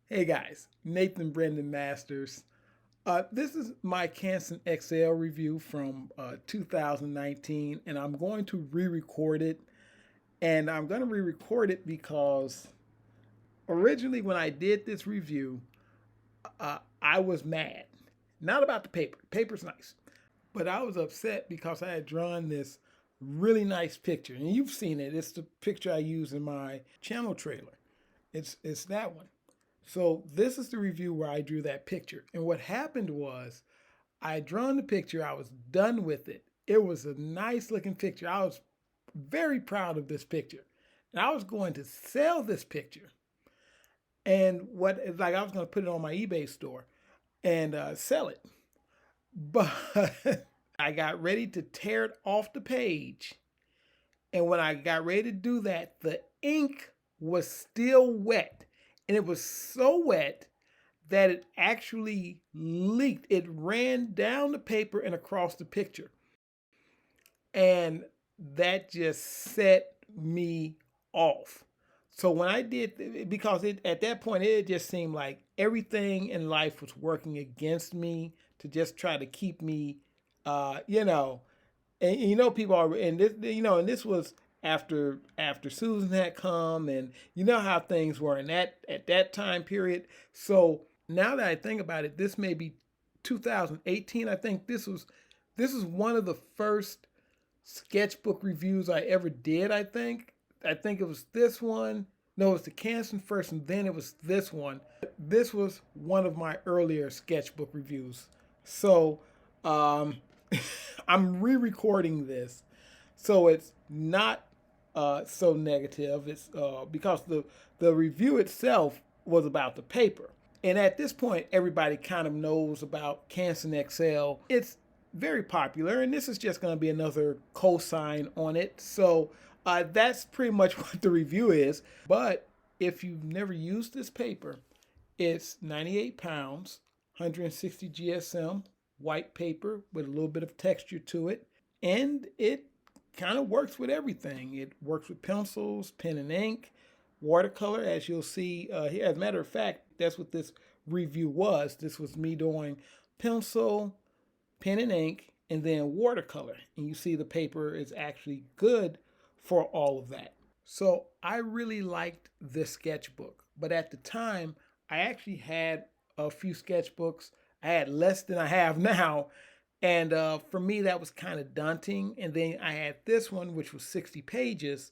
Hey guys, Nathan Brendan Masters. This is my Canson XL review from 2019, and I'm going to re-record it. And I'm going to re-record it because originally when I did this review, I was mad. Not about the paper. Paper's nice. But I was upset because I had drawn this really nice picture. And you've seen it. It's the picture I use in my channel trailer. It's that one. So this is the review where I drew that picture. And what happened was I had drawn the picture. I was done with it. It was a nice looking picture. I was very proud of this picture. And I was going to sell this picture. And what it's like I was going to put it on my eBay store and sell it. But I got ready to tear it off the page. And when I got ready to do that, the ink was still wet. And it was so wet that it actually leaked. It ran down the paper and across the picture. And that just set me off. So when I did, because at that point, it just seemed like everything in life was working against me to just try to keep me, uh, you know, and people are, and this was after Susan had come, and you know how things were in that at that time period. So now that I think about it, this may be 2018. I think this was one of the first sketchbook reviews I ever did. I think it was this one. No, it was the Canson first, and then it was this one. This was one of my earlier sketchbook reviews. So um, I'm re-recording this, so it's not so negative. It's because the review itself was about the paper, and at this point, everybody kind of knows about Canson XL. It's very popular, and this is just going to be another cosign on it. So that's pretty much what the review is. But if you've never used this paper, it's 98 pounds, 160 GSM, white paper with a little bit of texture to it. And it kind of works with everything. It works with pencils, pen and ink, watercolor, as you'll see here. As a matter of fact, that's what this review was. This was me doing pencil, pen and ink, and then watercolor. And you see the paper is actually good for all of that. So I really liked this sketchbook. But at the time, I actually had a few sketchbooks. I had less than I have now. And for me, that was kind of daunting. And then I had this one, which was 60 pages,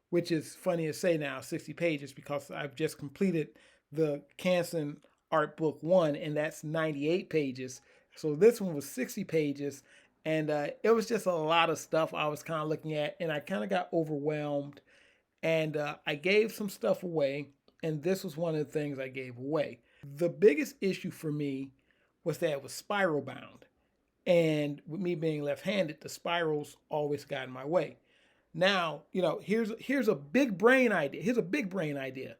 which is funny to say now, 60 pages, because I've just completed the Canson Art Book 1, and that's 98 pages. So this one was 60 pages, and it was just a lot of stuff I was kind of looking at, and I kind of got overwhelmed, and I gave some stuff away, and this was one of the things I gave away. The biggest issue for me was that it was spiral bound, and with me being left-handed, the spirals always got in my way. Now, here's a big brain idea. Here's a big brain idea.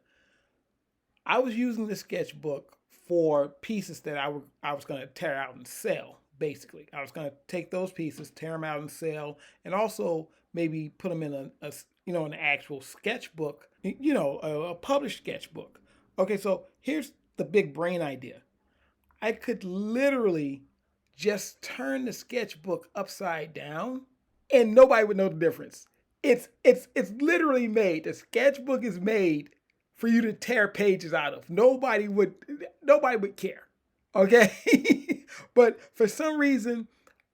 I was using the sketchbook for pieces that I was going to tear out and sell. Basically, I was going to take those pieces, tear them out and sell, and also maybe put them in an actual sketchbook, a published sketchbook. Okay, so here's the big brain idea. I could literally just turn the sketchbook upside down, and nobody would know the difference. It's literally made. The sketchbook is made for you to tear pages out of. Nobody would care. Okay? But for some reason,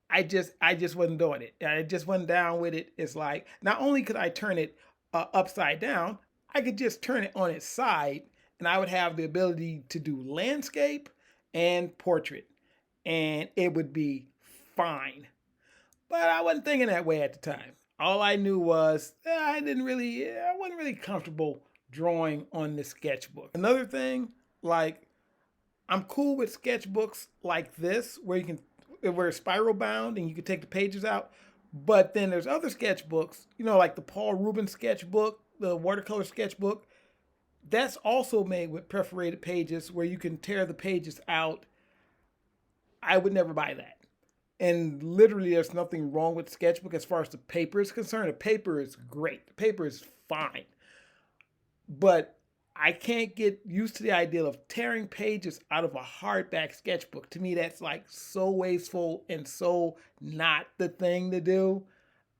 I just wasn't doing it. I just wasn't down with it. It's like not only could I turn it upside down, I could just turn it on its side, and I would have the ability to do landscape and portrait, and it would be fine. But I wasn't thinking that way at the time. All I knew was I wasn't really comfortable drawing on the sketchbook. Another thing, like I'm cool with sketchbooks like this, where it's spiral bound and you can take the pages out. But then there's other sketchbooks, like the Paul Rubens sketchbook, the watercolor sketchbook. That's also made with perforated pages where you can tear the pages out. I would never buy that. And literally, there's nothing wrong with sketchbook as far as the paper is concerned. The paper is great. The paper is fine. But I can't get used to the idea of tearing pages out of a hardback sketchbook. To me, that's like so wasteful and so not the thing to do.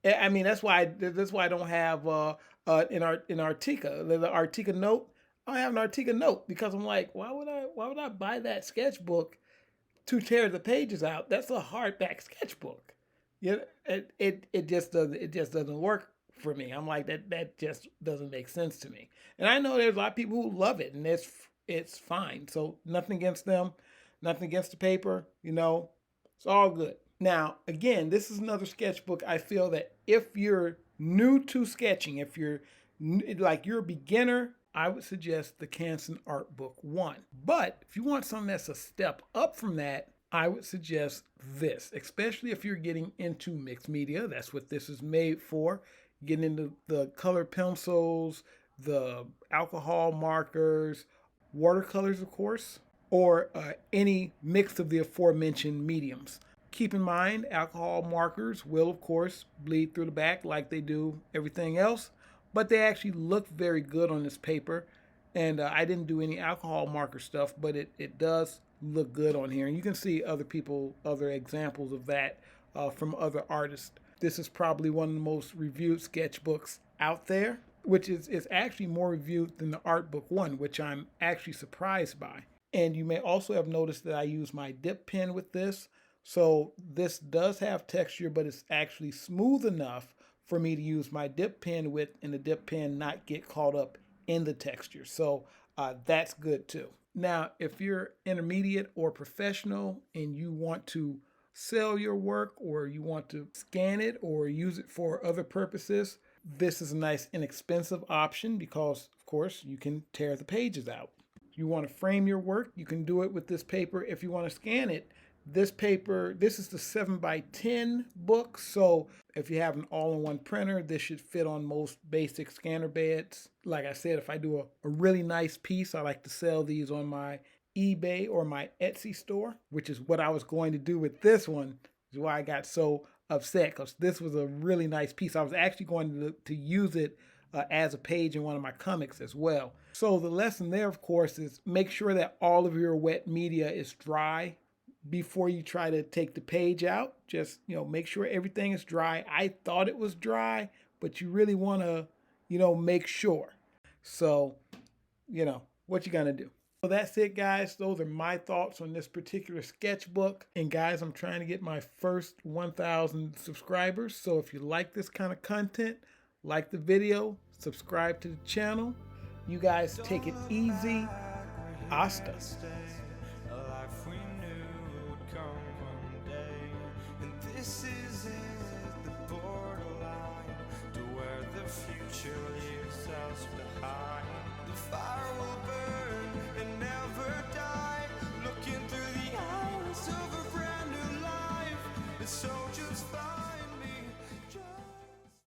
I mean, that's why I don't have in Artica the Artica Note. I don't have an Artica Note because I'm like, why would I buy that sketchbook to tear the pages out? That's a hardback sketchbook. Yeah, it just doesn't work for me. I'm like that just doesn't make sense to me. And I know there's a lot of people who love it, and it's fine. So nothing against them, nothing against the paper. It's all good. Now, again, this is another sketchbook. I feel that if you're new to sketching, if you're a beginner, I would suggest the Canson Art Book 1. But if you want something that's a step up from that, I would suggest this, especially if you're getting into mixed media. That's what this is made for. Getting into the color pencils, the alcohol markers, watercolors, of course, or any mix of the aforementioned mediums. Keep in mind, alcohol markers will, of course, bleed through the back like they do everything else, but they actually look very good on this paper. And I didn't do any alcohol marker stuff, but it does look good on here. And you can see other examples of that from other artists. This is probably one of the most reviewed sketchbooks out there, which is actually more reviewed than the Art Book 1, which I'm actually surprised by. And you may also have noticed that I use my dip pen with this. So this does have texture, but it's actually smooth enough for me to use my dip pen with, and the dip pen not get caught up in the texture. So that's good too. Now, if you're intermediate or professional and you want to sell your work, or you want to scan it or use it for other purposes, this is a nice inexpensive option because, of course, you can tear the pages out. If you want to frame your work, you can do it with this paper. If you want to scan it, this paper, this is the 7x10 book. So if you have an all-in-one printer, this should fit on most basic scanner beds. Like I said, if I do a really nice piece, I like to sell these on my eBay or my Etsy store, which is what I was going to do with this one. Is why I got so upset, because this was a really nice piece. I was actually going to use it as a page in one of my comics as well. So the lesson there, of course, is make sure that all of your wet media is dry before you try to take the page out. Just, make sure everything is dry. I thought it was dry, but you really want to, make sure. So, what you gonna do? So that's it, guys. Those are my thoughts on this particular sketchbook. And guys, I'm trying to get my first 1,000 subscribers. So if you like this kind of content, like the video, subscribe to the channel. You guys take it easy. Hasta. This is it, the borderline to where the future leaves us behind. The fire will burn and never die, looking through the eyes of a brand new life. It's so